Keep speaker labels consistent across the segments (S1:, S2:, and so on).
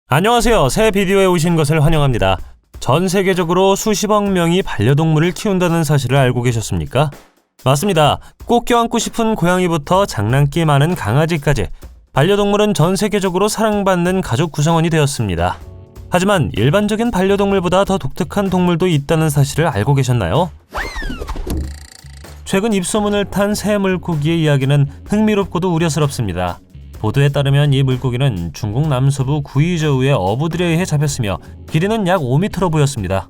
S1: 안녕하세요. 새 비디오에 오신 것을 환영합니다. 전 세계적으로 수십억 명이 반려동물을 키운다는 사실을 알고 계셨습니까? 맞습니다. 꼭 껴안고 싶은 고양이부터 장난기 많은 강아지까지 반려동물은 전 세계적으로 사랑받는 가족 구성원이 되었습니다. 하지만 일반적인 반려동물보다 더 독특한 동물도 있다는 사실을 알고 계셨나요? 최근 입소문을 탄 새 물고기의 이야기는 흥미롭고도 우려스럽습니다. 보도에 따르면 이 물고기는 중국 남서부 구이저우의 어부들에 의해 잡혔으며 길이는 약 5m로 보였습니다.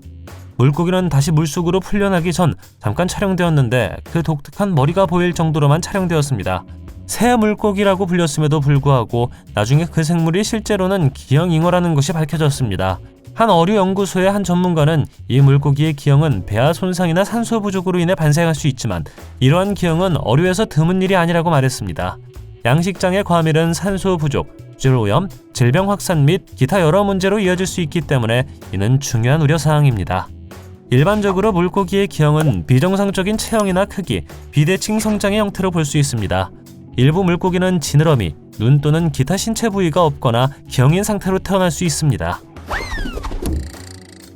S1: 물고기는 다시 물속으로 풀려나기 전 잠깐 촬영되었는데 그 독특한 머리가 보일 정도로만 촬영되었습니다. 새 물고기라고 불렸음에도 불구하고 나중에 그 생물이 실제로는 기형잉어라는 것이 밝혀졌습니다. 한 어류 연구소의 한 전문가는 이 물고기의 기형은 배아 손상이나 산소 부족으로 인해 발생할 수 있지만 이러한 기형은 어류에서 드문 일이 아니라고 말했습니다. 양식장의 과밀은 산소 부족, 뇌질오염, 질병 확산 및 기타 여러 문제로 이어질 수 있기 때문에 이는 중요한 우려사항입니다. 일반적으로 물고기의 기형은 비정상적인 체형이나 크기, 비대칭 성장의 형태로 볼 수 있습니다. 일부 물고기는 지느러미, 눈 또는 기타 신체 부위가 없거나 기형인 상태로 태어날 수 있습니다.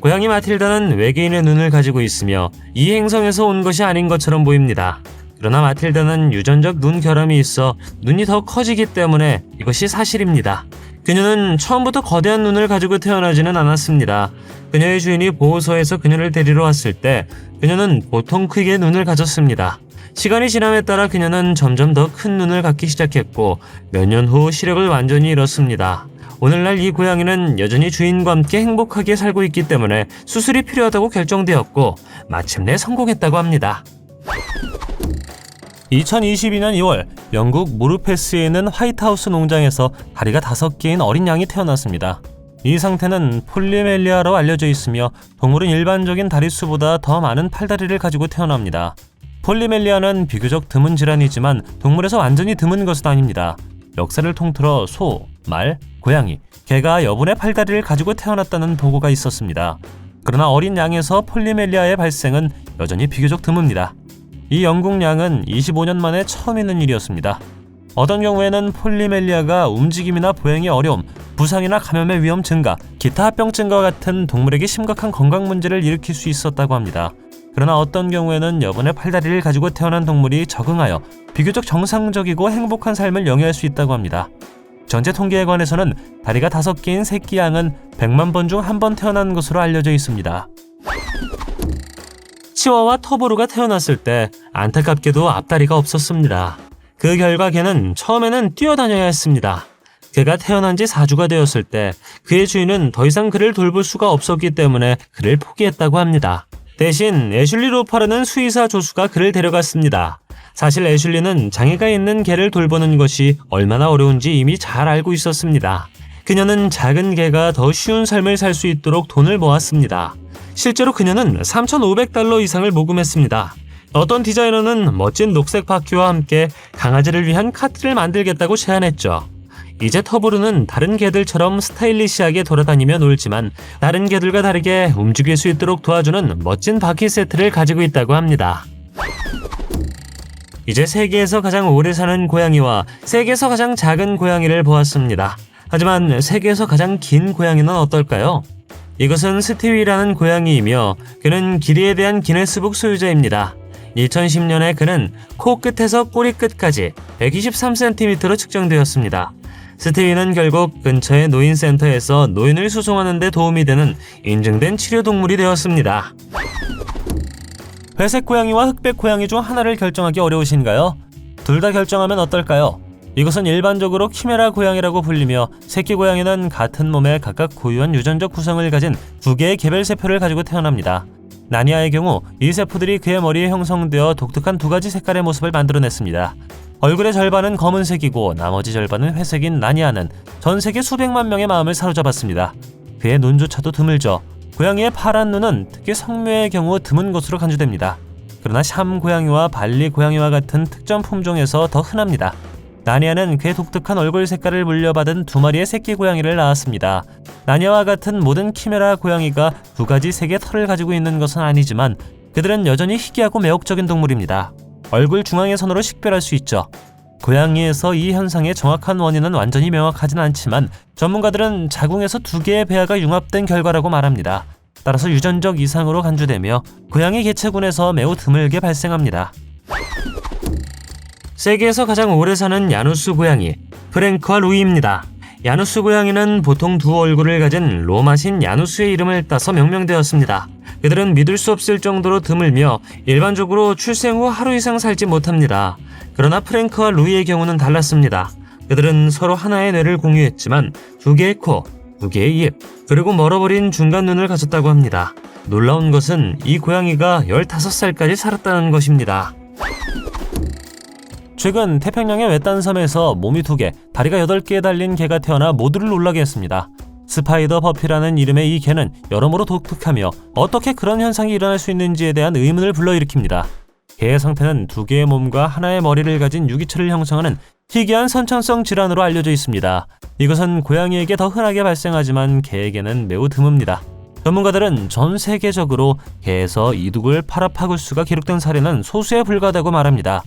S1: 고양이 마틸다는 외계인의 눈을 가지고 있으며 이 행성에서 온 것이 아닌 것처럼 보입니다. 그러나 마틸다는 유전적 눈 결함이 있어 눈이 더 커지기 때문에 이것이 사실입니다. 그녀는 처음부터 거대한 눈을 가지고 태어나지는 않았습니다. 그녀의 주인이 보호소에서 그녀를 데리러 왔을 때 그녀는 보통 크기의 눈을 가졌습니다. 시간이 지남에 따라 그녀는 점점 더 큰 눈을 갖기 시작했고 몇 년 후 시력을 완전히 잃었습니다. 오늘날 이 고양이는 여전히 주인과 함께 행복하게 살고 있기 때문에 수술이 필요하다고 결정되었고 마침내 성공했다고 합니다. 2022년 2월 영국 모르페스에 있는 화이트하우스 농장에서 다리가 5개인 어린 양이 태어났습니다. 이 상태는 폴리멜리아로 알려져 있으며 동물은 일반적인 다리수보다 더 많은 팔다리를 가지고 태어납니다. 폴리멜리아는 비교적 드문 질환이지만 동물에서 완전히 드문 것은 아닙니다. 역사를 통틀어 소, 말, 고양이, 개가 여분의 팔다리를 가지고 태어났다는 보고가 있었습니다. 그러나 어린 양에서 폴리멜리아의 발생은 여전히 비교적 드뭅니다. 이 영국 양은 25년 만에 처음 있는 일이었습니다. 어떤 경우에는 폴리멜리아가 움직임이나 보행의 어려움, 부상이나 감염의 위험 증가, 기타 합병증과 같은 동물에게 심각한 건강 문제를 일으킬 수 있었다고 합니다. 그러나 어떤 경우에는 여분의 팔다리를 가지고 태어난 동물이 적응하여 비교적 정상적이고 행복한 삶을 영위할 수 있다고 합니다. 전체 통계에 관해서는 다리가 5개인 새끼 양은 100만 번 중 1번 태어난 것으로 알려져 있습니다. 치와와 터보루가 태어났을 때 안타깝게도 앞다리가 없었습니다. 그 결과 걔는 처음에는 뛰어다녀야 했습니다. 그가 태어난 지 4주가 되었을 때 그의 주인은 더 이상 그를 돌볼 수가 없었기 때문에 그를 포기했다고 합니다. 대신 애슐리 로파르는 수의사 조수가 그를 데려갔습니다. 사실 애슐리는 장애가 있는 개를 돌보는 것이 얼마나 어려운지 이미 잘 알고 있었습니다. 그녀는 작은 개가 더 쉬운 삶을 살 수 있도록 돈을 모았습니다. 실제로 그녀는 $3,500 이상을 모금했습니다. 어떤 디자이너는 멋진 녹색 바퀴와 함께 강아지를 위한 카트를 만들겠다고 제안했죠. 이제 터보루는 다른 개들처럼 스타일리시하게 돌아다니며 놀지만 다른 개들과 다르게 움직일 수 있도록 도와주는 멋진 바퀴 세트를 가지고 있다고 합니다. 이제 세계에서 가장 오래 사는 고양이와 세계에서 가장 작은 고양이를 보았습니다. 하지만 세계에서 가장 긴 고양이는 어떨까요? 이것은 스티위라는 고양이이며 그는 길이에 대한 기네스북 소유자입니다. 2010년에 그는 코끝에서 꼬리 끝까지 123cm로 측정되었습니다. 스티위는 결국 근처의 노인센터에서 노인을 수송하는 데 도움이 되는 인증된 치료동물이 되었습니다. 회색 고양이와 흑백 고양이 중 하나를 결정하기 어려우신가요? 둘 다 결정하면 어떨까요? 이것은 일반적으로 키메라 고양이라고 불리며 새끼 고양이는 같은 몸에 각각 고유한 유전적 구성을 가진 2개의 개별 세포를 가지고 태어납니다. 나니아의 경우 이 세포들이 그의 머리에 형성되어 독특한 2가지 색깔의 모습을 만들어냈습니다. 얼굴의 절반은 검은색이고 나머지 절반은 회색인 나니아는 전 세계 수백만 명의 마음을 사로잡았습니다. 그의 눈조차도 드물죠. 고양이의 파란 눈은 특히 성묘의 경우 드문 것으로 간주됩니다. 그러나 샴 고양이와 발리 고양이와 같은 특정 품종에서 더 흔합니다. 나니아는 그의 독특한 얼굴 색깔을 물려받은 2마리의 새끼 고양이를 낳았습니다. 나니아와 같은 모든 키메라 고양이가 2가지 색의 털을 가지고 있는 것은 아니지만 그들은 여전히 희귀하고 매혹적인 동물입니다. 얼굴 중앙의 선으로 식별할 수 있죠. 고양이에서 이 현상의 정확한 원인은 완전히 명확하진 않지만 전문가들은 자궁에서 두 개의 배아가 융합된 결과라고 말합니다. 따라서 유전적 이상으로 간주되며 고양이 개체군에서 매우 드물게 발생합니다. 세계에서 가장 오래 사는 야누스 고양이, 프랭크와 루이입니다. 야누스 고양이는 보통 두 얼굴을 가진 로마신 야누스의 이름을 따서 명명되었습니다. 그들은 믿을 수 없을 정도로 드물며 일반적으로 출생 후 하루 이상 살지 못합니다. 그러나 프랭크와 루이의 경우는 달랐습니다. 그들은 서로 하나의 뇌를 공유했지만 두 개의 코, 두 개의 입, 그리고 멀어버린 중간 눈을 가졌다고 합니다. 놀라운 것은 이 고양이가 15살까지 살았다는 것입니다. 최근 태평양의 외딴 섬에서 몸이 2개, 다리가 8개에 달린 개가 태어나 모두를 놀라게 했습니다. 스파이더 버피라는 이름의 이 개는 여러모로 독특하며 어떻게 그런 현상이 일어날 수 있는지에 대한 의문을 불러일으킵니다. 개의 상태는 2개의 몸과 하나의 머리를 가진 유기체를 형성하는 희귀한 선천성 질환으로 알려져 있습니다. 이것은 고양이에게 더 흔하게 발생하지만 개에게는 매우 드뭅니다. 전문가들은 전 세계적으로 개에서 이두글 파라파구스가 기록된 사례는 소수에 불과하다고 말합니다.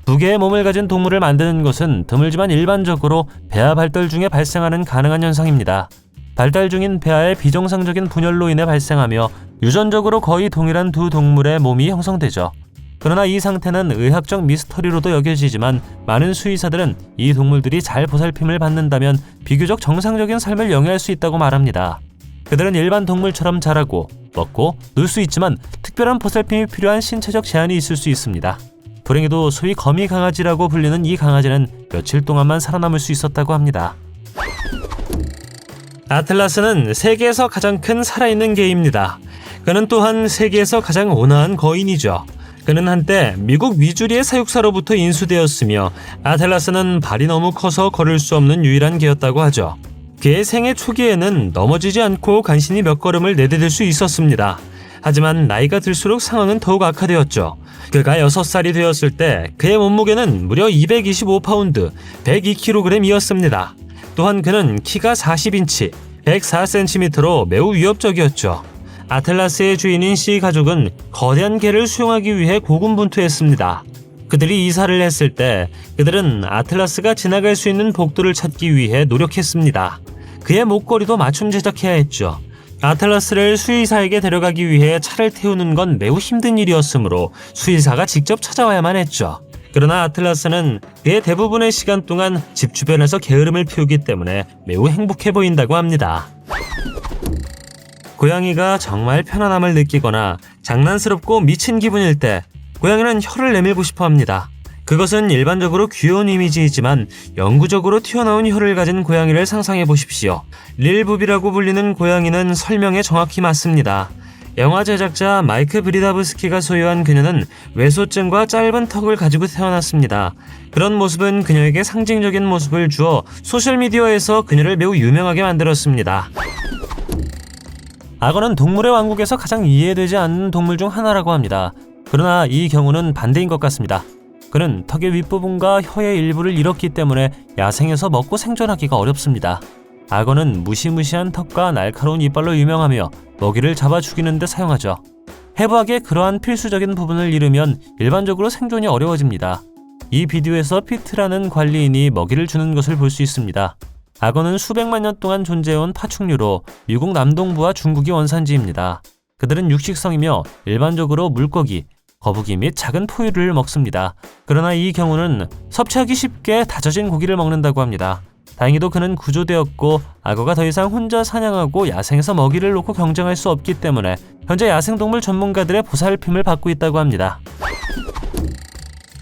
S1: 2개의 몸을 가진 동물을 만드는 것은 드물지만 일반적으로 배아 발달 중에 발생하는 가능한 현상입니다. 발달 중인 배아의 비정상적인 분열로 인해 발생하며 유전적으로 거의 동일한 두 동물의 몸이 형성되죠. 그러나 이 상태는 의학적 미스터리로도 여겨지지만 많은 수의사들은 이 동물들이 잘 보살핌을 받는다면 비교적 정상적인 삶을 영위할 수 있다고 말합니다. 그들은 일반 동물처럼 자라고, 먹고, 놀 수 있지만 특별한 보살핌이 필요한 신체적 제한이 있을 수 있습니다. 불행히도 소위 거미 강아지라고 불리는 이 강아지는 며칠 동안만 살아남을 수 있었다고 합니다. 아틀라스는 세계에서 가장 큰 살아있는 개입니다. 그는 또한 세계에서 가장 온화한 거인이죠. 그는 한때 미국 미주리의 사육사로부터 인수되었으며 아틀라스는 발이 너무 커서 걸을 수 없는 유일한 개였다고 하죠. 그의 생애 초기에는 넘어지지 않고 간신히 몇 걸음을 내디딜 수 있었습니다. 하지만 나이가 들수록 상황은 더욱 악화되었죠. 그가 6살이 되었을 때 그의 몸무게는 무려 225파운드, 102kg이었습니다. 또한 그는 키가 40인치, 104cm로 매우 위협적이었죠. 아틀라스의 주인인 C 가족은 거대한 개를 수용하기 위해 고군분투했습니다. 그들이 이사를 했을 때 그들은 아틀라스가 지나갈 수 있는 복도를 찾기 위해 노력했습니다. 그의 목걸이도 맞춤 제작해야 했죠. 아틀라스를 수의사에게 데려가기 위해 차를 태우는 건 매우 힘든 일이었으므로 수의사가 직접 찾아와야만 했죠. 그러나 아틀라스는 그의 대부분의 시간 동안 집 주변에서 게으름을 피우기 때문에 매우 행복해 보인다고 합니다. 고양이가 정말 편안함을 느끼거나 장난스럽고 미친 기분일 때 고양이는 혀를 내밀고 싶어 합니다. 그것은 일반적으로 귀여운 이미지이지만 영구적으로 튀어나온 혀를 가진 고양이를 상상해 보십시오. 릴부비라고 불리는 고양이는 설명에 정확히 맞습니다. 영화 제작자 마이크 브리다브스키가 소유한 그녀는 외소증과 짧은 턱을 가지고 태어났습니다. 그런 모습은 그녀에게 상징적인 모습을 주어 소셜미디어에서 그녀를 매우 유명하게 만들었습니다. 악어는 동물의 왕국에서 가장 이해되지 않는 동물 중 하나라고 합니다. 그러나 이 경우는 반대인 것 같습니다. 그는 턱의 윗부분과 혀의 일부를 잃었기 때문에 야생에서 먹고 생존하기가 어렵습니다. 악어는 무시무시한 턱과 날카로운 이빨로 유명하며 먹이를 잡아 죽이는 데 사용하죠. 해부학의 그러한 필수적인 부분을 잃으면 일반적으로 생존이 어려워집니다. 이 비디오에서 피트라는 관리인이 먹이를 주는 것을 볼 수 있습니다. 악어는 수백만 년 동안 존재해온 파충류로 미국 남동부와 중국이 원산지입니다. 그들은 육식성이며 일반적으로 물고기, 거북이 및 작은 포유류를 먹습니다. 그러나 이 경우는 섭취하기 쉽게 다져진 고기를 먹는다고 합니다. 다행히도 그는 구조되었고 악어가 더 이상 혼자 사냥하고 야생에서 먹이를 놓고 경쟁할 수 없기 때문에 현재 야생동물 전문가들의 보살핌을 받고 있다고 합니다.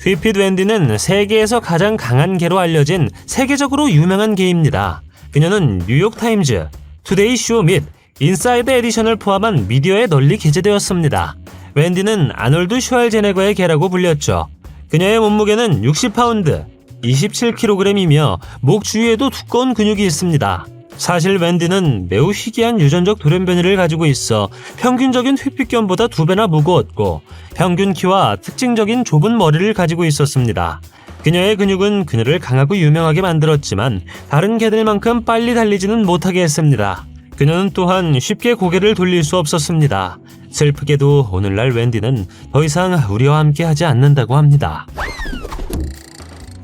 S1: 휘핏 웬디는 세계에서 가장 강한 개로 알려진 세계적으로 유명한 개입니다. 그녀는 뉴욕타임즈, 투데이쇼 및 인사이드 에디션을 포함한 미디어에 널리 게재되었습니다. 웬디는 아놀드 슈왈제네거의 개라고 불렸죠. 그녀의 몸무게는 60파운드, 27kg이며 목 주위에도 두꺼운 근육이 있습니다. 사실 웬디는 매우 희귀한 유전적 돌연변이를 가지고 있어 평균적인 휘핏견보다 2배나 무거웠고 평균 키와 특징적인 좁은 머리를 가지고 있었습니다. 그녀의 근육은 그녀를 강하고 유명하게 만들었지만 다른 개들만큼 빨리 달리지는 못하게 했습니다. 그녀는 또한 쉽게 고개를 돌릴 수 없었습니다. 슬프게도 오늘날 웬디는 더 이상 우리와 함께 하지 않는다고 합니다.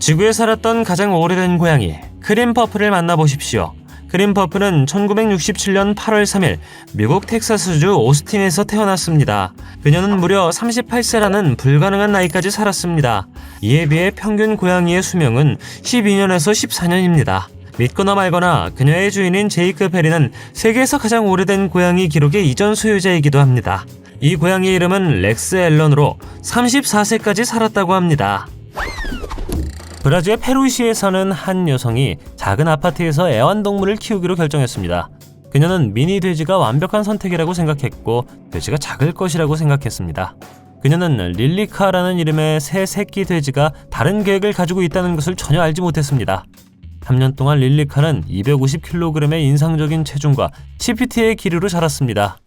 S1: 지구에 살았던 가장 오래된 고양이 크림퍼플을 만나보십시오. 크림퍼플은 1967년 8월 3일 미국 텍사스주 오스틴에서 태어났습니다. 그녀는 무려 38세라는 불가능한 나이까지 살았습니다. 이에 비해 평균 고양이의 수명은 12년에서 14년입니다. 믿거나 말거나 그녀의 주인인 제이크 페리는 세계에서 가장 오래된 고양이 기록의 이전 소유자이기도 합니다. 이 고양이의 이름은 렉스 앨런으로 34세까지 살았다고 합니다. 브라질의 페루시에 사는 한 여성이 작은 아파트에서 애완동물을 키우기로 결정했습니다. 그녀는 미니 돼지가 완벽한 선택이라고 생각했고 돼지가 작을 것이라고 생각했습니다. 그녀는 릴리카라는 이름의 새 새끼 돼지가 다른 계획을 가지고 있다는 것을 전혀 알지 못했습니다. 3년 동안 릴리카는 250kg의 인상적인 체중과 CPT의 기류로 자랐습니다.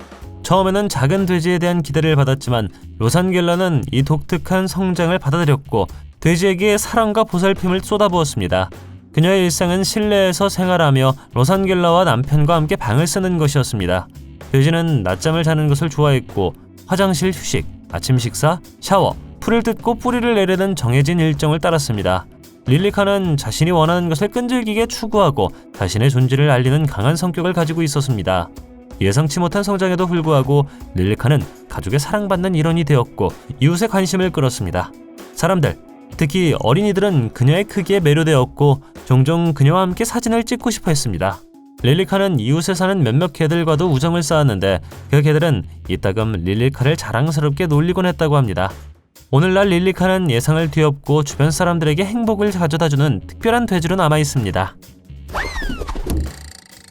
S1: 처음에는 작은 돼지에 대한 기대를 받았지만 로산겔라는 이 독특한 성장을 받아들였고 돼지에게 사랑과 보살핌을 쏟아부었습니다. 그녀의 일상은 실내에서 생활하며 로산겔라와 남편과 함께 방을 쓰는 것이었습니다. 돼지는 낮잠을 자는 것을 좋아했고 화장실 휴식, 아침 식사, 샤워, 풀을 뜯고 뿌리를 내리는 정해진 일정을 따랐습니다. 릴리카는 자신이 원하는 것을 끈질기게 추구하고 자신의 존재를 알리는 강한 성격을 가지고 있었습니다. 예상치 못한 성장에도 불구하고 릴리카는 가족의 사랑받는 일원이 되었고 이웃의 관심을 끌었습니다. 사람들, 특히 어린이들은 그녀의 크기에 매료되었고 종종 그녀와 함께 사진을 찍고 싶어 했습니다. 릴리카는 이웃에 사는 몇몇 개들과도 우정을 쌓았는데 그 개들은 이따금 릴리카를 자랑스럽게 놀리곤 했다고 합니다. 오늘날 릴리카는 예상을 뒤엎고 주변 사람들에게 행복을 가져다주는 특별한 돼지로 남아있습니다.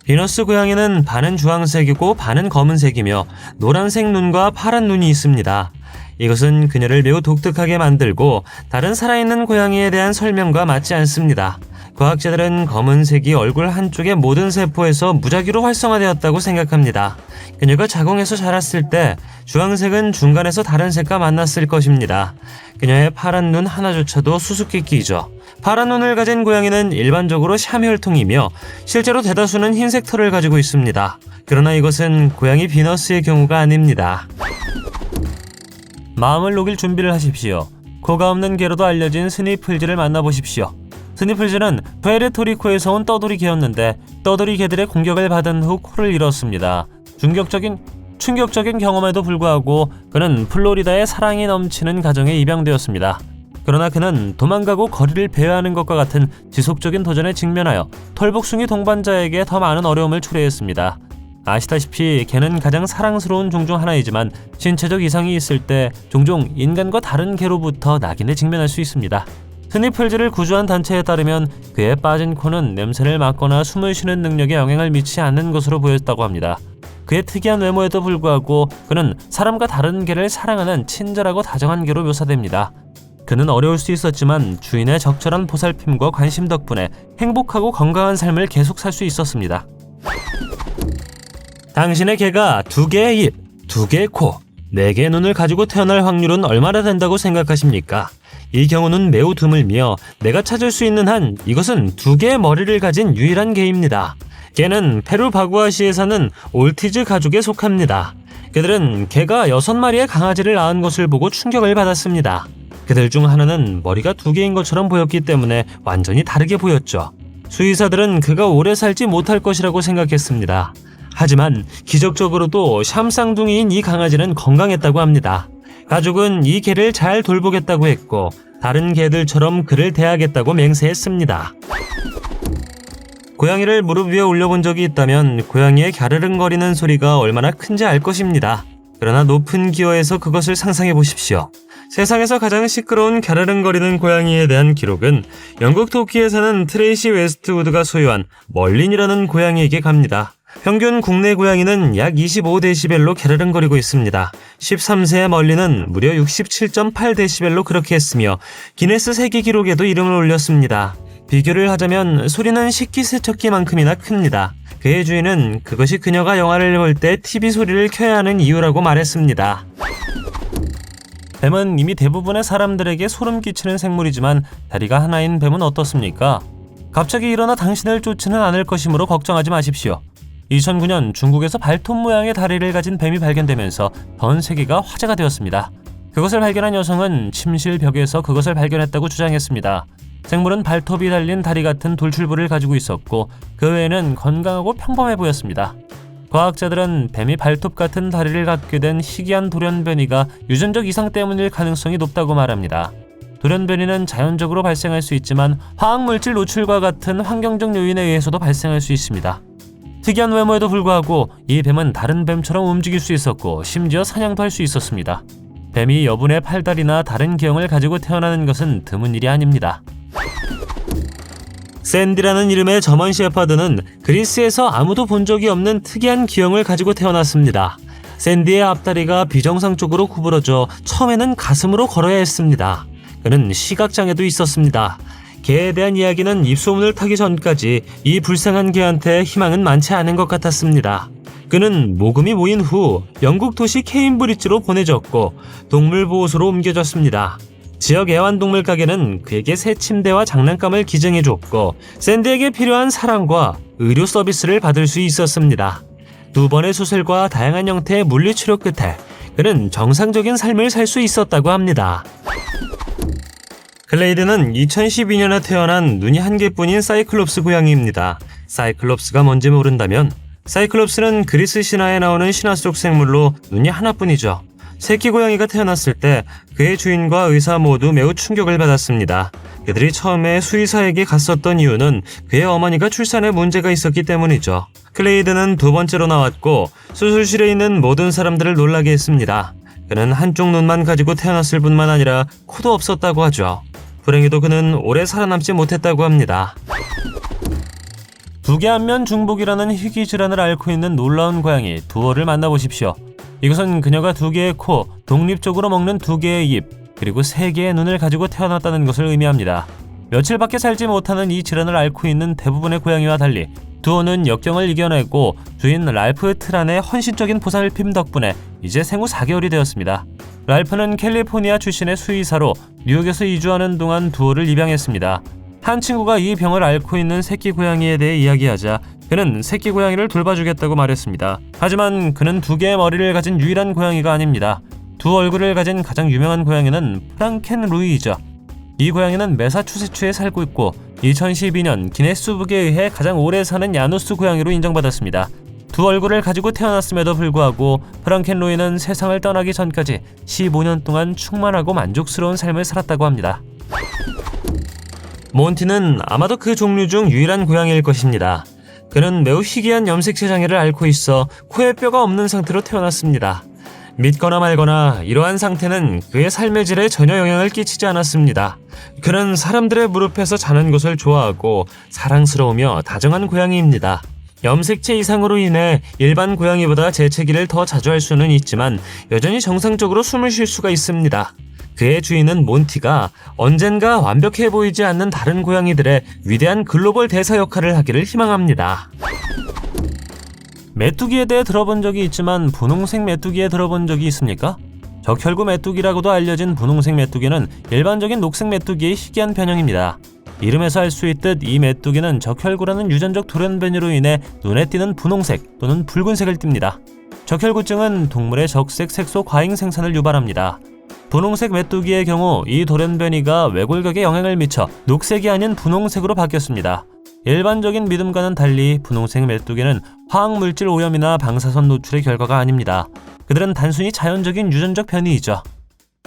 S1: 비너스 고양이는 반은 주황색이고 반은 검은색이며 노란색 눈과 파란 눈이 있습니다. 이것은 그녀를 매우 독특하게 만들고 다른 살아있는 고양이에 대한 설명과 맞지 않습니다. 과학자들은 검은색이 얼굴 한쪽의 모든 세포에서 무작위로 활성화되었다고 생각합니다. 그녀가 자궁에서 자랐을 때 주황색은 중간에서 다른 색과 만났을 것입니다. 그녀의 파란 눈 하나조차도 수수께끼이죠. 파란 눈을 가진 고양이는 일반적으로 샤미혈통이며 실제로 대다수는 흰색 털을 가지고 있습니다. 그러나 이것은 고양이 비너스의 경우가 아닙니다. 마음을 녹일 준비를 하십시오. 코가 없는 개로도 알려진 스니플즈를 만나보십시오. 스니플즈는 푸에르토리코에서 온 떠돌이 개였는데 떠돌이 개들의 공격을 받은 후 코를 잃었습니다. 충격적인 경험에도 불구하고 그는 플로리다의 사랑이 넘치는 가정에 입양되었습니다. 그러나 그는 도망가고 거리를 배회하는 것과 같은 지속적인 도전에 직면하여 털복숭이 동반자에게 더 많은 어려움을 초래했습니다. 아시다시피 개는 가장 사랑스러운 종 중 하나이지만 신체적 이상이 있을 때 종종 인간과 다른 개로부터 낙인에 직면할 수 있습니다. 스니플즈를 구조한 단체에 따르면 그의 빠진 코는 냄새를 맡거나 숨을 쉬는 능력에 영향을 미치지 않는 것으로 보였다고 합니다. 그의 특이한 외모에도 불구하고 그는 사람과 다른 개를 사랑하는 친절하고 다정한 개로 묘사됩니다. 그는 어려울 수 있었지만 주인의 적절한 보살핌과 관심 덕분에 행복하고 건강한 삶을 계속 살 수 있었습니다. 당신의 개가 2개의 입, 2개의 코, 4개의 눈을 가지고 태어날 확률은 얼마나 된다고 생각하십니까? 이 경우는 매우 드물며 내가 찾을 수 있는 한 이것은 2개의 머리를 가진 유일한 개입니다. 개는 페루 바구아시에 사는 올티즈 가족에 속합니다. 그들은 개가 6마리의 강아지를 낳은 것을 보고 충격을 받았습니다. 그들 중 하나는 머리가 2개인 것처럼 보였기 때문에 완전히 다르게 보였죠. 수의사들은 그가 오래 살지 못할 것이라고 생각했습니다. 하지만 기적적으로도 샴쌍둥이인 이 강아지는 건강했다고 합니다. 가족은 이 개를 잘 돌보겠다고 했고 다른 개들처럼 그를 대하겠다고 맹세했습니다. 고양이를 무릎 위에 올려본 적이 있다면 고양이의 갸르릉거리는 소리가 얼마나 큰지 알 것입니다. 그러나 높은 기어에서 그것을 상상해 보십시오. 세상에서 가장 시끄러운 갸르릉거리는 고양이에 대한 기록은 영국 토키에 사는 트레이시 웨스트우드가 소유한 멀린이라는 고양이에게 갑니다. 평균 국내 고양이는 약 25데시벨로 갸르릉거리고 있습니다. 13세의 멀린은 무려 67.8데시벨로 그렇게 했으며 기네스 세계 기록에도 이름을 올렸습니다. 비교를 하자면 소리는 식기세척기만큼이나 큽니다. 그의 주인은 그것이 그녀가 영화를 볼 때 TV 소리를 켜야 하는 이유라고 말했습니다. 뱀은 이미 대부분의 사람들에게 소름 끼치는 생물이지만 다리가 하나인 뱀은 어떻습니까? 갑자기 일어나 당신을 쫓지는 않을 것이므로 걱정하지 마십시오. 2009년 중국에서 발톱 모양의 다리를 가진 뱀이 발견되면서 전 세계가 화제가 되었습니다. 그것을 발견한 여성은 침실 벽에서 그것을 발견했다고 주장했습니다. 생물은 발톱이 달린 다리 같은 돌출부를 가지고 있었고 그 외에는 건강하고 평범해 보였습니다. 과학자들은 뱀이 발톱 같은 다리를 갖게 된 희귀한 돌연변이가 유전적 이상 때문일 가능성이 높다고 말합니다. 돌연변이는 자연적으로 발생할 수 있지만 화학물질 노출과 같은 환경적 요인에 의해서도 발생할 수 있습니다. 특이한 외모에도 불구하고 이 뱀은 다른 뱀처럼 움직일 수 있었고 심지어 사냥도 할 수 있었습니다. 뱀이 여분의 팔다리나 다른 기형을 가지고 태어나는 것은 드문 일이 아닙니다. 샌디라는 이름의 저먼 셰퍼드는 그리스에서 아무도 본 적이 없는 특이한 기형을 가지고 태어났습니다. 샌디의 앞다리가 비정상적으로 구부러져 처음에는 가슴으로 걸어야 했습니다. 그는 시각장애도 있었습니다. 개에 대한 이야기는 입소문을 타기 전까지 이 불쌍한 개한테 희망은 많지 않은 것 같았습니다. 그는 모금이 모인 후 영국 도시 케임브리지로 보내졌고 동물보호소로 옮겨졌습니다. 지역 애완동물 가게는 그에게 새 침대와 장난감을 기증해줬고 샌디에게 필요한 사랑과 의료 서비스를 받을 수 있었습니다. 2번의 수술과 다양한 형태의 물리치료 끝에 그는 정상적인 삶을 살 수 있었다고 합니다. 클레이드는 2012년에 태어난 눈이 한 개뿐인 사이클롭스 고양이입니다. 사이클롭스가 뭔지 모른다면 사이클롭스는 그리스 신화에 나오는 신화 속 생물로 눈이 하나뿐이죠. 새끼 고양이가 태어났을 때 그의 주인과 의사 모두 매우 충격을 받았습니다. 그들이 처음에 수의사에게 갔었던 이유는 그의 어머니가 출산에 문제가 있었기 때문이죠. 클레이드는 2번째로 나왔고 수술실에 있는 모든 사람들을 놀라게 했습니다. 그는 한쪽 눈만 가지고 태어났을 뿐만 아니라 코도 없었다고 하죠. 불행히도 그는 오래 살아남지 못했다고 합니다. 두개 안면 중복이라는 희귀 질환을 앓고 있는 놀라운 고양이 두어를 만나보십시오. 이것은 그녀가 2개의 코, 독립적으로 먹는 2개의 입, 그리고 3개의 눈을 가지고 태어났다는 것을 의미합니다. 며칠밖에 살지 못하는 이 질환을 앓고 있는 대부분의 고양이와 달리 두어는 역경을 이겨내고 주인 랄프 트란의 헌신적인 보살핌 덕분에 이제 생후 4개월이 되었습니다. 랄프는 캘리포니아 출신의 수의사로 뉴욕에서 이주하는 동안 두어를 입양했습니다. 한 친구가 이 병을 앓고 있는 새끼 고양이에 대해 이야기하자 그는 새끼 고양이를 돌봐주겠다고 말했습니다. 하지만 그는 2개의 머리를 가진 유일한 고양이가 아닙니다. 2 얼굴을 가진 가장 유명한 고양이는 프랑켄 루이이죠. 이 고양이는 매사추세츠에 살고 있고 2012년 기네스북에 의해 가장 오래 사는 야누스 고양이로 인정받았습니다. 2 얼굴을 가지고 태어났음에도 불구하고 프랑켄 루이는 세상을 떠나기 전까지 15년 동안 충만하고 만족스러운 삶을 살았다고 합니다. 몬티는 아마도 그 종류 중 유일한 고양이일 것입니다. 그는 매우 희귀한 염색체 장애를 앓고 있어 코에 뼈가 없는 상태로 태어났습니다. 믿거나 말거나 이러한 상태는 그의 삶의 질에 전혀 영향을 끼치지 않았습니다. 그는 사람들의 무릎에서 자는 것을 좋아하고 사랑스러우며 다정한 고양이입니다. 염색체 이상으로 인해 일반 고양이보다 재채기를 더 자주 할 수는 있지만 여전히 정상적으로 숨을 쉴 수가 있습니다. 그의 주인은 몬티가 언젠가 완벽해 보이지 않는 다른 고양이들의 위대한 글로벌 대사 역할을 하기를 희망합니다. 메뚜기에 대해 들어본 적이 있지만 분홍색 메뚜기에 들어본 적이 있습니까? 적혈구 메뚜기라고도 알려진 분홍색 메뚜기는 일반적인 녹색 메뚜기의 희귀한 변형입니다. 이름에서 알 수 있듯 이 메뚜기는 적혈구라는 유전적 돌연변이로 인해 눈에 띄는 분홍색 또는 붉은색을 띱니다. 적혈구증은 동물의 적색 색소 과잉 생산을 유발합니다. 분홍색 메뚜기의 경우 이 돌연변이가 외골격에 영향을 미쳐 녹색이 아닌 분홍색으로 바뀌었습니다. 일반적인 믿음과는 달리 분홍색 메뚜기는 화학물질 오염이나 방사선 노출의 결과가 아닙니다. 그들은 단순히 자연적인 유전적 변이이죠.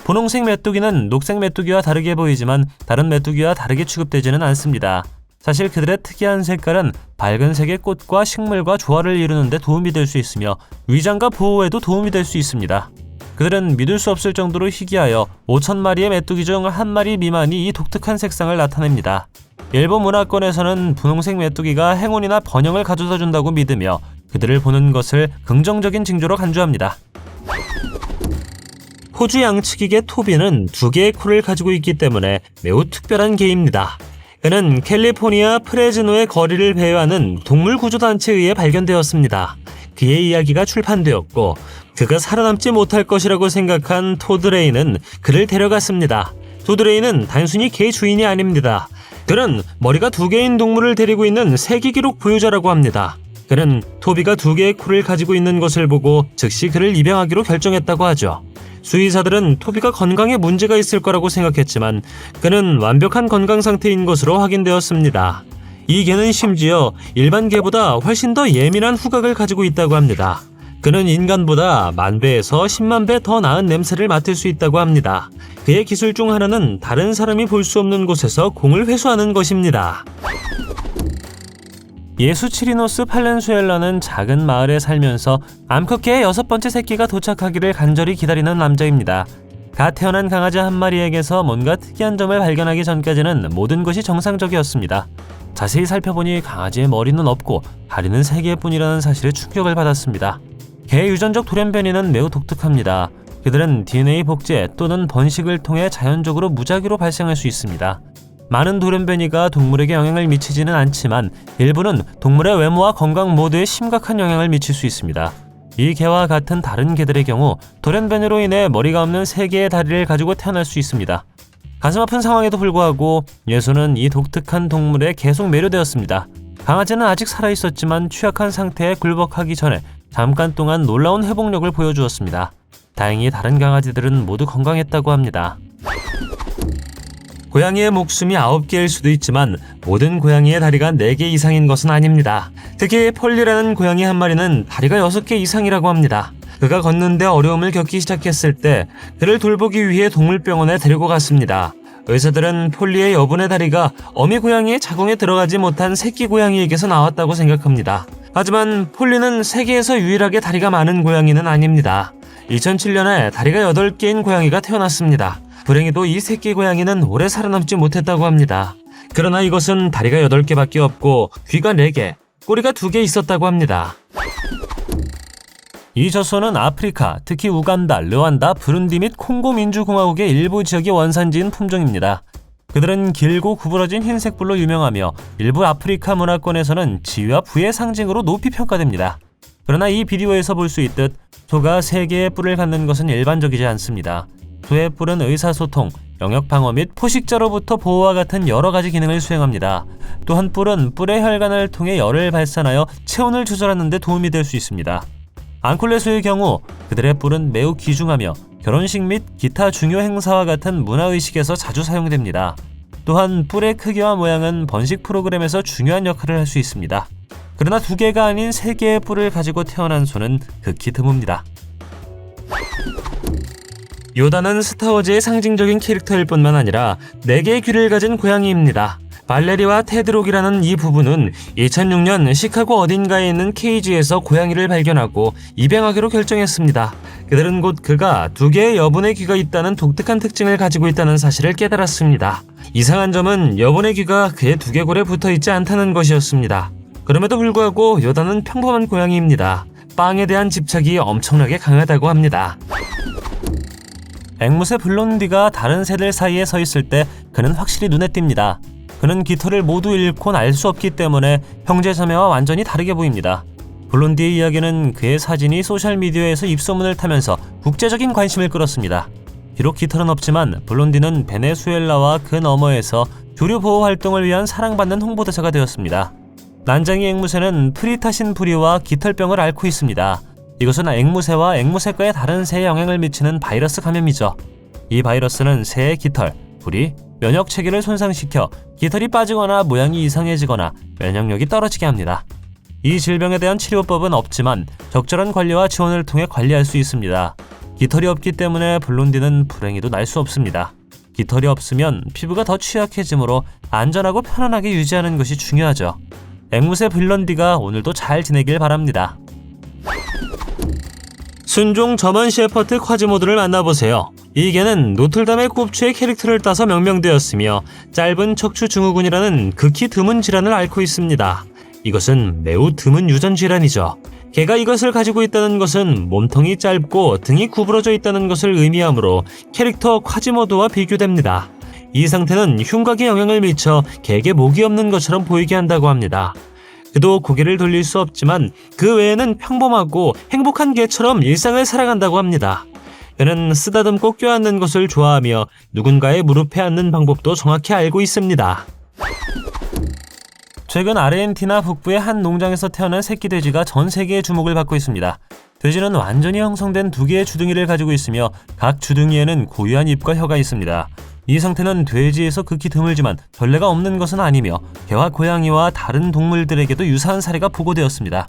S1: 분홍색 메뚜기는 녹색 메뚜기와 다르게 보이지만 다른 메뚜기와 다르게 취급되지는 않습니다. 사실 그들의 특이한 색깔은 밝은 색의 꽃과 식물과 조화를 이루는 데 도움이 될 수 있으며 위장과 보호에도 도움이 될 수 있습니다. 그들은 믿을 수 없을 정도로 희귀하여 5,000마리의 메뚜기 중 1마리 미만이 이 독특한 색상을 나타냅니다. 일본 문화권에서는 분홍색 메뚜기가 행운이나 번영을 가져다 준다고 믿으며 그들을 보는 것을 긍정적인 징조로 간주합니다. 호주 양치기개 토비는 2개의 코를 가지고 있기 때문에 매우 특별한 개입니다. 그는 캘리포니아 프레즈노의 거리를 배회하는 동물구조단체에 의해 발견되었습니다. 그의 이야기가 출판되었고 그가 살아남지 못할 것이라고 생각한 토드레이는 그를 데려갔습니다. 토드레이는 단순히 개 주인이 아닙니다. 그는 머리가 2개인 동물을 데리고 있는 세계 기록 보유자라고 합니다. 그는 토비가 2개의 코를 가지고 있는 것을 보고 즉시 그를 입양하기로 결정했다고 하죠. 수의사들은 토비가 건강에 문제가 있을 거라고 생각했지만 그는 완벽한 건강 상태인 것으로 확인되었습니다. 이 개는 심지어 일반 개보다 훨씬 더 예민한 후각을 가지고 있다고 합니다. 그는 인간보다 10,000배에서 10만 배 더 나은 냄새를 맡을 수 있다고 합니다. 그의 기술 중 하나는 다른 사람이 볼 수 없는 곳에서 공을 회수하는 것입니다. 예수치리노스 팔렌수엘라는 작은 마을에 살면서 암컷개의 6번째 새끼가 도착하기를 간절히 기다리는 남자입니다. 갓 태어난 강아지 한 마리에게서 뭔가 특이한 점을 발견하기 전까지는 모든 것이 정상적이었습니다. 자세히 살펴보니 강아지의 머리는 없고 다리는 3개뿐이라는 사실에 충격을 받았습니다. 개의 유전적 돌연변이는 매우 독특합니다. 그들은 DNA 복제 또는 번식을 통해 자연적으로 무작위로 발생할 수 있습니다. 많은 돌연변이가 동물에게 영향을 미치지는 않지만 일부는 동물의 외모와 건강 모두에 심각한 영향을 미칠 수 있습니다. 이 개와 같은 다른 개들의 경우 돌연변이로 인해 머리가 없는 3개의 다리를 가지고 태어날 수 있습니다. 가슴 아픈 상황에도 불구하고 예수는 이 독특한 동물에 계속 매료되었습니다. 강아지는 아직 살아있었지만 취약한 상태에 굴복하기 전에 잠깐 동안 놀라운 회복력을 보여주었습니다. 다행히 다른 강아지들은 모두 건강했다고 합니다. 고양이의 목숨이 9개일 수도 있지만 모든 고양이의 다리가 4개 이상인 것은 아닙니다. 특히 폴리라는 고양이 한 마리는 다리가 6개 이상이라고 합니다. 그가 걷는데 어려움을 겪기 시작했을 때 그를 돌보기 위해 동물병원에 데리고 갔습니다. 의사들은 폴리의 여분의 다리가 어미 고양이의 자궁에 들어가지 못한 새끼 고양이에게서 나왔다고 생각합니다. 하지만 폴리는 세계에서 유일하게 다리가 많은 고양이는 아닙니다. 2007년에 다리가 8개인 고양이가 태어났습니다. 불행히도 이 새끼 고양이는 오래 살아남지 못했다고 합니다. 그러나 이것은 다리가 8개밖에 없고 귀가 4개, 꼬리가 2개 있었다고 합니다. 이 젖소는 아프리카, 특히 우간다, 르완다, 브룬디 및 콩고 민주공화국의 일부 지역의 원산지인 품종입니다. 그들은 길고 구부러진 흰색 뿔로 유명하며 일부 아프리카 문화권에서는 지위와 부의 상징으로 높이 평가됩니다. 그러나 이 비디오에서 볼 수 있듯 소가 3개의 뿔을 갖는 것은 일반적이지 않습니다. 소의 뿔은 의사소통, 영역 방어 및 포식자로부터 보호와 같은 여러 가지 기능을 수행합니다. 또한 뿔은 뿔의 혈관을 통해 열을 발산하여 체온을 조절하는 데 도움이 될 수 있습니다. 앙콜레 소의 경우 그들의 뿔은 매우 귀중하며 결혼식 및 기타 중요 행사와 같은 문화의식에서 자주 사용됩니다. 또한 뿔의 크기와 모양은 번식 프로그램에서 중요한 역할을 할 수 있습니다. 그러나 2개가 아닌 3개의 뿔을 가지고 태어난 소는 극히 드뭅니다. 요다는 스타워즈의 상징적인 캐릭터일 뿐만 아니라 4개의 귀를 가진 고양이입니다. 발레리와 테드록이라는 이 부부는 2006년 시카고 어딘가에 있는 케이지에서 고양이를 발견하고 입양하기로 결정했습니다. 그들은 곧 그가 2개의 여분의 귀가 있다는 독특한 특징을 가지고 있다는 사실을 깨달았습니다. 이상한 점은 여분의 귀가 그의 두개골에 붙어있지 않다는 것이었습니다. 그럼에도 불구하고 요다는 평범한 고양이입니다. 빵에 대한 집착이 엄청나게 강하다고 합니다. 앵무새 블론디가 다른 새들 사이에 서 있을 때 그는 확실히 눈에 띕니다. 그는 깃털을 모두 잃곤 알 수 없기 때문에 형제자매와 완전히 다르게 보입니다. 블론디의 이야기는 그의 사진이 소셜미디어에서 입소문을 타면서 국제적인 관심을 끌었습니다. 비록 깃털은 없지만 블론디는 베네수엘라와 그 너머에서 조류 보호 활동을 위한 사랑받는 홍보대사가 되었습니다. 난장이 앵무새는 프리타신 부리와 깃털병을 앓고 있습니다. 이것은 앵무새와 앵무새과의 다른 새에 영향을 미치는 바이러스 감염이죠. 이 바이러스는 새의 깃털, 부리, 면역 체계를 손상시켜 깃털이 빠지거나 모양이 이상해지거나 면역력이 떨어지게 합니다. 이 질병에 대한 치료법은 없지만 적절한 관리와 지원을 통해 관리할 수 있습니다. 깃털이 없기 때문에 블론디는 불행히도 날 수 없습니다. 깃털이 없으면 피부가 더 취약해지므로 안전하고 편안하게 유지하는 것이 중요하죠. 앵무새 블론디가 오늘도 잘 지내길 바랍니다. 순종 저먼 셰퍼드 콰지모드를 만나보세요. 이 개는 노틀담의 꼽추의 캐릭터를 따서 명명되었으며 짧은 척추 증후군이라는 극히 드문 질환을 앓고 있습니다. 이것은 매우 드문 유전 질환이죠. 개가 이것을 가지고 있다는 것은 몸통이 짧고 등이 구부러져 있다는 것을 의미하므로 캐릭터 콰지모도와 비교됩니다. 이 상태는 흉곽에 영향을 미쳐 개에게 목이 없는 것처럼 보이게 한다고 합니다. 그도 고개를 돌릴 수 없지만 그 외에는 평범하고 행복한 개처럼 일상을 살아간다고 합니다. 그는 쓰다듬고 껴안는 것을 좋아하며 누군가의 무릎에 앉는 방법도 정확히 알고 있습니다. 최근 아르헨티나 북부의 한 농장에서 태어난 새끼 돼지가 전 세계의 주목을 받고 있습니다. 돼지는 완전히 형성된 두 개의 주둥이를 가지고 있으며 각 주둥이에는 고유한 입과 혀가 있습니다. 이 상태는 돼지에서 극히 드물지만 전례가 없는 것은 아니며 개와 고양이와 다른 동물들에게도 유사한 사례가 보고되었습니다.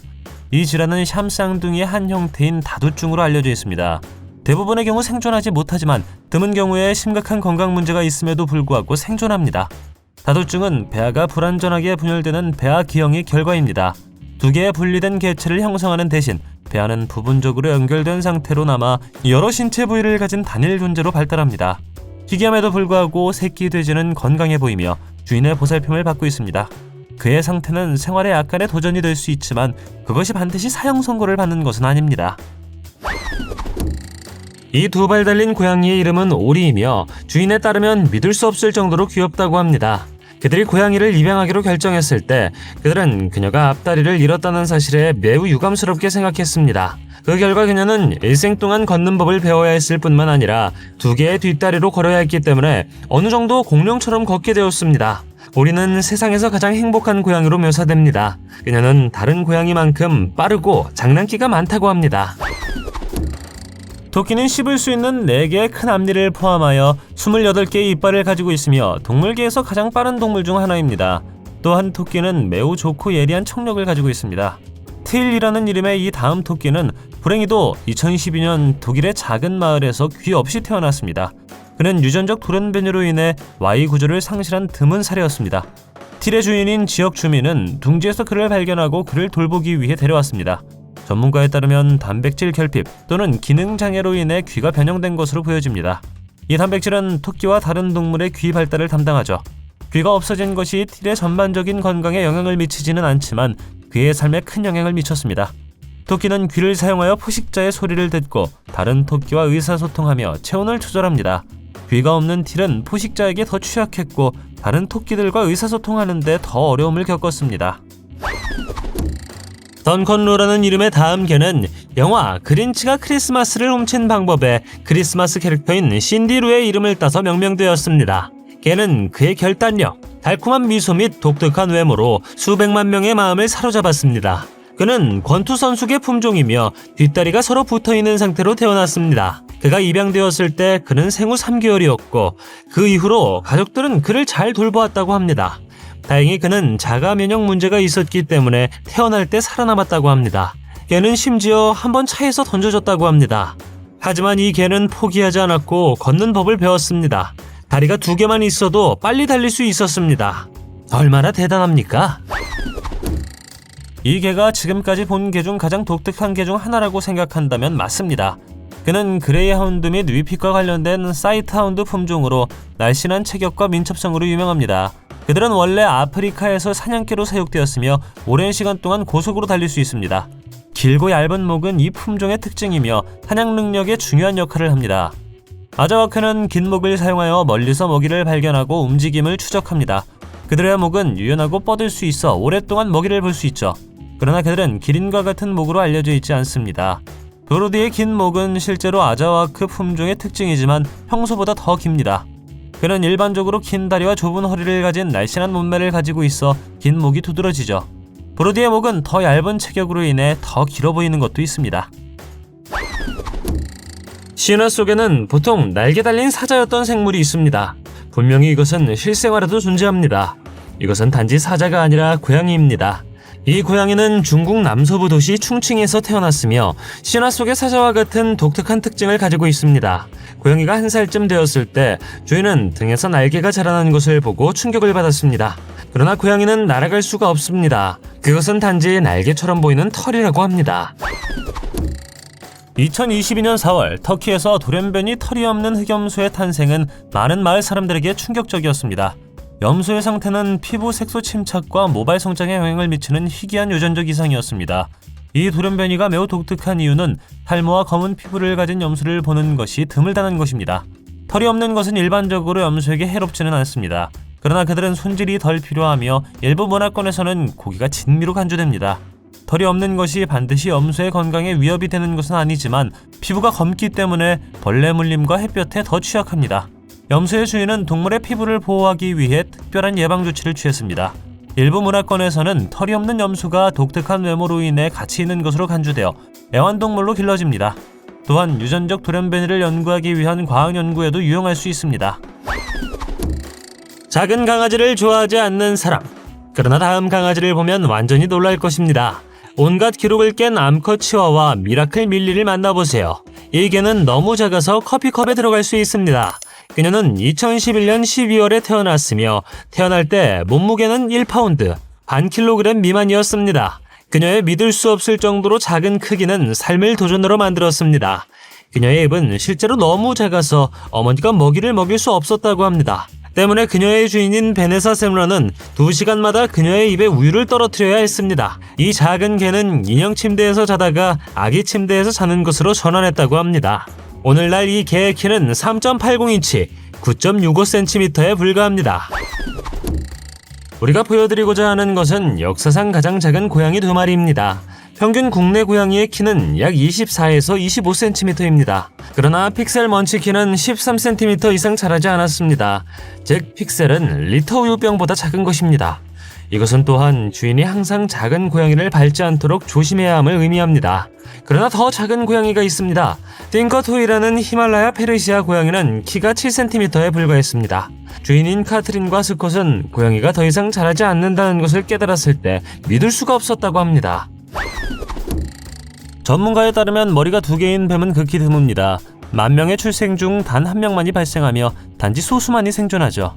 S1: 이 질환은 샴쌍둥이의 한 형태인 다두증으로 알려져 있습니다. 대부분의 경우 생존하지 못하지만 드문 경우에 심각한 건강 문제가 있음에도 불구하고 생존합니다. 다두증은 배아가 불완전하게 분열되는 배아 기형의 결과입니다. 두 개의 분리된 개체를 형성하는 대신 배아는 부분적으로 연결된 상태로 남아 여러 신체 부위를 가진 단일 존재로 발달합니다. 희귀함에도 불구하고 새끼 돼지는 건강해 보이며 주인의 보살핌을 받고 있습니다. 그의 상태는 생활에 약간의 도전이 될 수 있지만 그것이 반드시 사형 선고를 받는 것은 아닙니다. 이 두 발 달린 고양이의 이름은 오리이며 주인에 따르면 믿을 수 없을 정도로 귀엽다고 합니다. 그들이 고양이를 입양하기로 결정했을 때 그들은 그녀가 앞다리를 잃었다는 사실에 매우 유감스럽게 생각했습니다. 그 결과 그녀는 일생 동안 걷는 법을 배워야 했을 뿐만 아니라 두 개의 뒷다리로 걸어야 했기 때문에 어느 정도 공룡처럼 걷게 되었습니다. 오리는 세상에서 가장 행복한 고양이로 묘사됩니다. 그녀는 다른 고양이만큼 빠르고 장난기가 많다고 합니다. 토끼는 씹을 수 있는 4개의 큰 앞니를 포함하여 28개의 이빨을 가지고 있으며 동물계에서 가장 빠른 동물 중 하나입니다. 또한 토끼는 매우 좋고 예리한 청력을 가지고 있습니다. 틸이라는 이름의 이 다음 토끼는 불행히도 2012년 독일의 작은 마을에서 귀 없이 태어났습니다. 그는 유전적 돌연변이로 인해 Y 구조를 상실한 드문 사례였습니다. 틸의 주인인 지역 주민은 둥지에서 그를 발견하고 그를 돌보기 위해 데려왔습니다. 전문가에 따르면 단백질 결핍 또는 기능장애로 인해 귀가 변형된 것으로 보여집니다. 이 단백질은 토끼와 다른 동물의 귀 발달을 담당하죠. 귀가 없어진 것이 틸의 전반적인 건강에 영향을 미치지는 않지만 그의 삶에 큰 영향을 미쳤습니다. 토끼는 귀를 사용하여 포식자의 소리를 듣고 다른 토끼와 의사소통하며 체온을 조절합니다. 귀가 없는 틸은 포식자에게 더 취약했고 다른 토끼들과 의사소통하는 데 더 어려움을 겪었습니다. 던컨로라는 이름의 다음 개는 영화 그린치가 크리스마스를 훔친 방법에 크리스마스 캐릭터인 신디루의 이름을 따서 명명되었습니다. 개는 그의 결단력, 달콤한 미소 및 독특한 외모로 수백만 명의 마음을 사로잡았습니다. 그는 권투선수계 품종이며 뒷다리가 서로 붙어있는 상태로 태어났습니다. 그가 입양되었을 때 그는 생후 3개월이었고 그 이후로 가족들은 그를 잘 돌보았다고 합니다. 다행히 그는 자가 면역 문제가 있었기 때문에 태어날 때 살아남았다고 합니다. 개는 심지어 한번 차에서 던져졌다고 합니다. 하지만 이 개는 포기하지 않았고 걷는 법을 배웠습니다. 다리가 2개만 있어도 빨리 달릴 수 있었습니다. 얼마나 대단합니까? 이 개가 지금까지 본 개 중 가장 독특한 개 중 하나라고 생각한다면 맞습니다. 그는 그레이하운드 및 위핏과 관련된 사이트하운드 품종으로 날씬한 체격과 민첩성으로 유명합니다. 그들은 원래 아프리카에서 사냥개로 사육되었으며 오랜 시간 동안 고속으로 달릴 수 있습니다. 길고 얇은 목은 이 품종의 특징이며 사냥 능력에 중요한 역할을 합니다. 아자와크는 긴 목을 사용하여 멀리서 먹이를 발견하고 움직임을 추적합니다. 그들의 목은 유연하고 뻗을 수 있어 오랫동안 먹이를 볼 수 있죠. 그러나 그들은 기린과 같은 목으로 알려져 있지 않습니다. 도로디의 긴 목은 실제로 아자와크 품종의 특징이지만 평소보다 더 깁니다. 그는 일반적으로 긴 다리와 좁은 허리를 가진 날씬한 몸매를 가지고 있어 긴 목이 두드러지죠. 브로디의 목은 더 얇은 체격으로 인해 더 길어 보이는 것도 있습니다. 신화 속에는 보통 날개 달린 사자였던 생물이 있습니다. 분명히 이것은 실생활에도 존재합니다. 이것은 단지 사자가 아니라 고양이입니다. 이 고양이는 중국 남서부 도시 충칭에서 태어났으며 신화 속의 사자와 같은 독특한 특징을 가지고 있습니다. 고양이가 1살쯤 되었을 때 주인은 등에서 날개가 자라난 것을 보고 충격을 받았습니다. 그러나 고양이는 날아갈 수가 없습니다. 그것은 단지 날개처럼 보이는 털이라고 합니다. 2022년 4월 터키에서 돌연변이 털이 없는 흑염소의 탄생은 많은 마을 사람들에게 충격적이었습니다. 염소의 상태는 피부 색소 침착과 모발 성장에 영향을 미치는 희귀한 유전적 이상이었습니다. 이 돌연변이가 매우 독특한 이유는 탈모와 검은 피부를 가진 염소를 보는 것이 드물다는 것입니다. 털이 없는 것은 일반적으로 염소에게 해롭지는 않습니다. 그러나 그들은 손질이 덜 필요하며 일부 문화권에서는 고기가 진미로 간주됩니다. 털이 없는 것이 반드시 염소의 건강에 위협이 되는 것은 아니지만 피부가 검기 때문에 벌레 물림과 햇볕에 더 취약합니다. 염소의 주인은 동물의 피부를 보호하기 위해 특별한 예방 조치를 취했습니다. 일부 문화권에서는 털이 없는 염소가 독특한 외모로 인해 가치 있는 것으로 간주되어 애완동물로 길러집니다. 또한 유전적 돌연변이를 연구하기 위한 과학 연구에도 유용할 수 있습니다. 작은 강아지를 좋아하지 않는 사람. 그러나 다음 강아지를 보면 완전히 놀랄 것입니다. 온갖 기록을 깬 암컷 치와와 미라클 밀리를 만나보세요. 이 개는 너무 작아서 커피컵에 들어갈 수 있습니다. 그녀는 2011년 12월에 태어났으며 태어날 때 몸무게는 1파운드, 반 킬로그램 미만이었습니다. 그녀의 믿을 수 없을 정도로 작은 크기는 삶을 도전으로 만들었습니다. 그녀의 입은 실제로 너무 작아서 어머니가 먹이를 먹일 수 없었다고 합니다. 때문에 그녀의 주인인 베네사 세무라는 2시간마다 그녀의 입에 우유를 떨어뜨려야 했습니다. 이 작은 개는 인형 침대에서 자다가 아기 침대에서 자는 것으로 전환했다고 합니다. 오늘날 이 개의 키는 3.80인치, 9.65cm에 불과합니다. 우리가 보여드리고자 하는 것은 역사상 가장 작은 고양이 2마리입니다. 평균 국내 고양이의 키는 약 24에서 25cm입니다. 그러나 픽셀 먼치키는 13cm 이상 자라지 않았습니다. 즉 픽셀은 리터 우유병보다 작은 것입니다. 이것은 또한 주인이 항상 작은 고양이를 밟지 않도록 조심해야 함을 의미합니다. 그러나 더 작은 고양이가 있습니다. 띵커토이라는 히말라야 페르시아 고양이는 키가 7cm에 불과했습니다. 주인인 카트린과 스콧은 고양이가 더 이상 자라지 않는다는 것을 깨달았을 때 믿을 수가 없었다고 합니다. 전문가에 따르면 머리가 2개인 뱀은 극히 드뭅니다. 10,000명의 출생 중 단 1명만이 발생하며 단지 소수만이 생존하죠.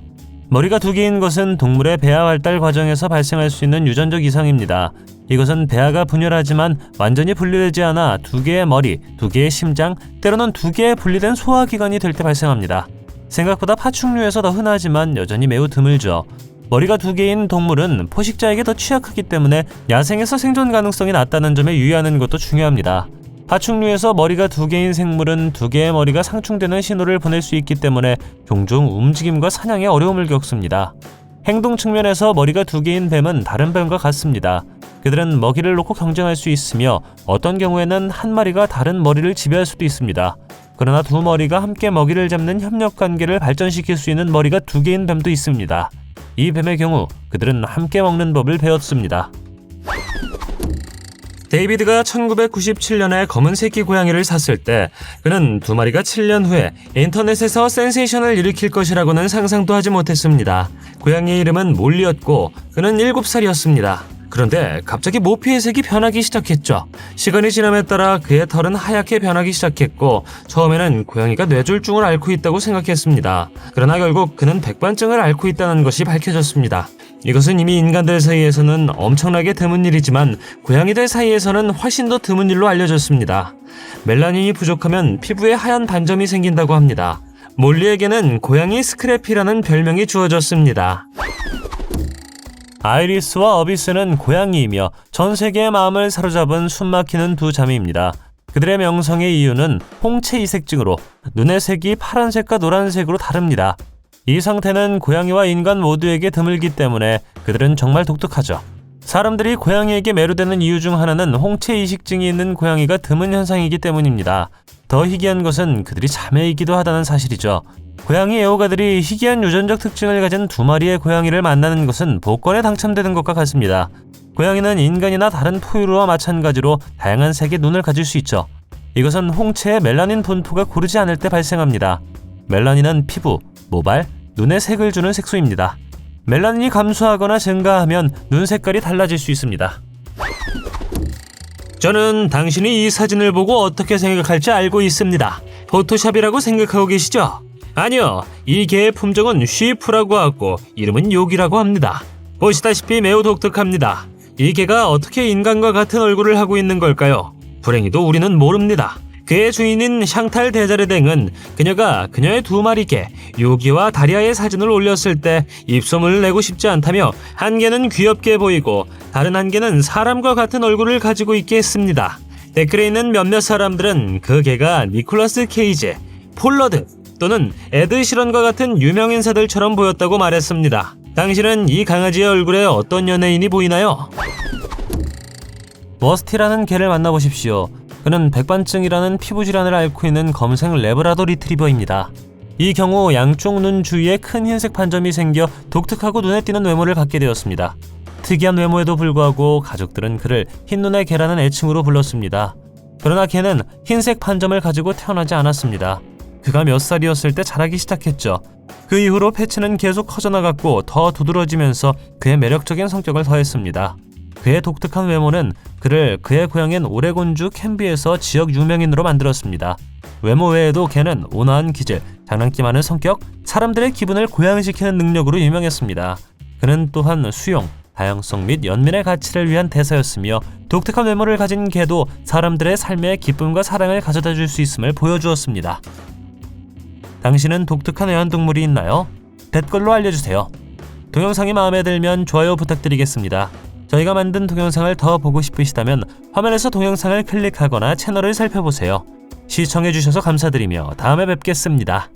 S1: 머리가 2개인 것은 동물의 배아 발달 과정에서 발생할 수 있는 유전적 이상입니다. 이것은 배아가 분열하지만 완전히 분리되지 않아 2개의 머리, 2개의 심장, 때로는 2개의 분리된 소화기관이 될 때 발생합니다. 생각보다 파충류에서 더 흔하지만 여전히 매우 드물죠. 머리가 2개인 동물은 포식자에게 더 취약하기 때문에 야생에서 생존 가능성이 낮다는 점에 유의하는 것도 중요합니다. 파충류에서 머리가 2개인 생물은 2개의 머리가 상충되는 신호를 보낼 수 있기 때문에 종종 움직임과 사냥에 어려움을 겪습니다. 행동 측면에서 머리가 2개인 뱀은 다른 뱀과 같습니다. 그들은 먹이를 놓고 경쟁할 수 있으며 어떤 경우에는 한 마리가 다른 머리를 지배할 수도 있습니다. 그러나 2머리가 함께 먹이를 잡는 협력관계를 발전시킬 수 있는 머리가 2개인 뱀도 있습니다. 이 뱀의 경우 그들은 함께 먹는 법을 배웠습니다. 데이비드가 1997년에 검은 새끼 고양이를 샀을 때 그는 2마리가 7년 후에 인터넷에서 센세이션을 일으킬 것이라고는 상상도 하지 못했습니다. 고양이의 이름은 몰리였고 그는 7살이었습니다. 그런데 갑자기 모피의 색이 변하기 시작했죠. 시간이 지남에 따라 그의 털은 하얗게 변하기 시작했고 처음에는 고양이가 뇌졸중을 앓고 있다고 생각했습니다. 그러나 결국 그는 백반증을 앓고 있다는 것이 밝혀졌습니다. 이것은 이미 인간들 사이에서는 엄청나게 드문 일이지만 고양이들 사이에서는 훨씬 더 드문 일로 알려졌습니다. 멜라닌이 부족하면 피부에 하얀 반점이 생긴다고 합니다. 몰리에게는 고양이 스크래피라는 별명이 주어졌습니다. 아이리스와 어비스는 고양이이며 전 세계의 마음을 사로잡은 숨막히는 2 자매입니다. 그들의 명성의 이유는 홍채 이색증으로 눈의 색이 파란색과 노란색으로 다릅니다. 이 상태는 고양이와 인간 모두에게 드물기 때문에 그들은 정말 독특하죠. 사람들이 고양이에게 매료되는 이유 중 하나는 홍채 이식증이 있는 고양이가 드문 현상이기 때문입니다. 더 희귀한 것은 그들이 자매이기도 하다는 사실이죠. 고양이 애호가들이 희귀한 유전적 특징을 가진 2마리의 고양이를 만나는 것은 복권에 당첨되는 것과 같습니다. 고양이는 인간이나 다른 포유류와 마찬가지로 다양한 색의 눈을 가질 수 있죠. 이것은 홍채의 멜라닌 분포가 고르지 않을 때 발생합니다. 멜라닌은 피부, 모발, 눈의 색을 주는 색소입니다. 멜라닌이 감소하거나 증가하면 눈 색깔이 달라질 수 있습니다. 저는 당신이 이 사진을 보고 어떻게 생각할지 알고 있습니다. 포토샵이라고 생각하고 계시죠? 아니요, 이 개의 품종은 쉬프라고 하고 이름은 욕이라고 합니다. 보시다시피 매우 독특합니다. 이 개가 어떻게 인간과 같은 얼굴을 하고 있는 걸까요? 불행히도 우리는 모릅니다. 그의 주인인 샹탈 데자르댕은 그녀가 그녀의 2마리 개 요기와 다리아의 사진을 올렸을 때 입소문을 내고 싶지 않다며 한 개는 귀엽게 보이고 다른 한 개는 사람과 같은 얼굴을 가지고 있게 했습니다. 댓글에 있는 몇몇 사람들은 그 개가 니콜라스 케이지, 폴러드 또는 에드 시런과 같은 유명 인사들처럼 보였다고 말했습니다. 당신은 이 강아지의 얼굴에 어떤 연예인이 보이나요? 머스티라는 개를 만나보십시오. 그는 백반증이라는 피부질환을 앓고 있는 검색 레브라도 리트리버입니다. 이 경우 양쪽 눈 주위에 큰 흰색 반점이 생겨 독특하고 눈에 띄는 외모를 갖게 되었습니다. 특이한 외모에도 불구하고 가족들은 그를 흰눈의 개라는 애칭으로 불렀습니다. 그러나 개는 흰색 반점을 가지고 태어나지 않았습니다. 그가 몇 살이었을 때 자라기 시작했죠. 그 이후로 패치는 계속 커져나갔고 더 두드러지면서 그의 매력적인 성격을 더했습니다. 그의 독특한 외모는 그를 그의 고향인 오레곤주 캔비에서 지역 유명인으로 만들었습니다. 외모 외에도 개는 온화한 기질, 장난기 많은 성격, 사람들의 기분을 고양시키는 능력으로 유명했습니다. 그는 또한 수용, 다양성 및 연민의 가치를 위한 대사였으며 독특한 외모를 가진 개도 사람들의 삶에 기쁨과 사랑을 가져다 줄 수 있음을 보여주었습니다. 당신은 독특한 애완동물이 있나요? 댓글로 알려주세요. 동영상이 마음에 들면 좋아요 부탁드리겠습니다. 저희가 만든 동영상을 더 보고 싶으시다면 화면에서 동영상을 클릭하거나 채널을 살펴보세요. 시청해주셔서 감사드리며 다음에 뵙겠습니다.